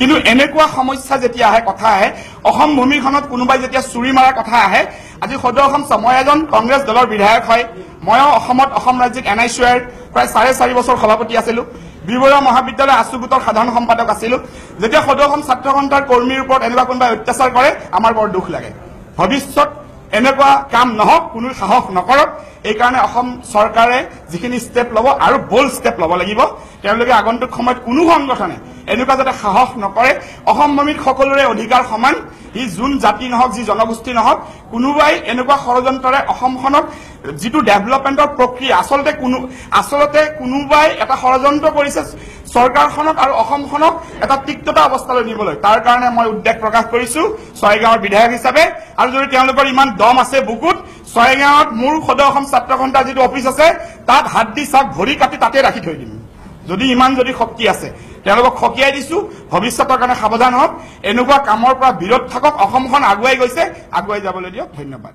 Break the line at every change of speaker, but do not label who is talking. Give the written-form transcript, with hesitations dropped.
কিন্তু এনেকুৱা সমস্যা যেতিয়া আহে কথা আহে অসম ভূমিখনত কোনোবাই যেতিয়া চুৰি মাৰাৰ কথা আহে আজি সদৌ অসম মই এজন কংগ্ৰেছ দলৰ বিধায়ক হয় ময়ো অসমত অসম ৰাজ্যিক NICUৰ প্ৰায় 4.5 বছৰ সভাপতি আছিলো বিবৰুৱা মহাবিদ্যালয় আছু গোটৰ সাধাৰণ সম্পাদক আছিলো যেতিয়া সদৌ অসম ছাত্ৰ সন্থাৰ কৰ্মীৰ ওপৰত এনেকুৱা কোনোবাই অত্যাচাৰ কৰে আমাৰ বৰ দুখ লাগে ভৱিষ্যত এনেকুৱা কাম নহওক কোনো সাহস নকৰক এই কাৰণে অসম চৰকাৰে যিখিনি ষ্টেপ ল'ব আৰু বোল্ড ষ্টেপ ল'ব লাগিব তেওঁলোকে আগন্তুক সময়ত কোনো সংগঠনে এনেকুৱা যাতে সাহস নকৰে অসম ভূমিত সকলোৰে অধিকাৰ সমান ই যোন জাতি নহওক যি জনগোষ্ঠী নহওক কোনোবাই এনেকুৱা ষড়যন্ত্ৰৰে অসমখনক যিটো ডেভেলপমেণ্টৰ প্ৰক্ৰিয়া আচলতে কোনোবাই এটা ষড়যন্ত্ৰ কৰিছে চৰকাৰখনক আৰু অসমখনক এটা তিক্ততা অৱস্থালৈ নিবলৈ তাৰ কাৰণে মই উদ্বেগ প্ৰকাশ কৰিছো ছয়গাঁৱৰ বিধায়ক হিচাপে আৰু যদি তেওঁলোকৰ ইমান দম আছে বুকুত ছয়গাঁৱত মোৰ সদৌ অসম ছাত্ৰ সন্থাৰ যিটো অফিচ আছে তাত হাত দি চাক ভৰি কাটি তাতে ৰাখি থৈ দিম যদি ইমান যদি শক্তি আছে তেওঁলোকক খকিয়াই দিছো ভৱিষ্যতৰ কাৰণে সাৱধান হওক এনেকুৱা কামৰ পৰা বিৰত থাকক অসমখন আগুৱাই গৈছে আগুৱাই যাবলৈ দিয়ক ধন্যবাদ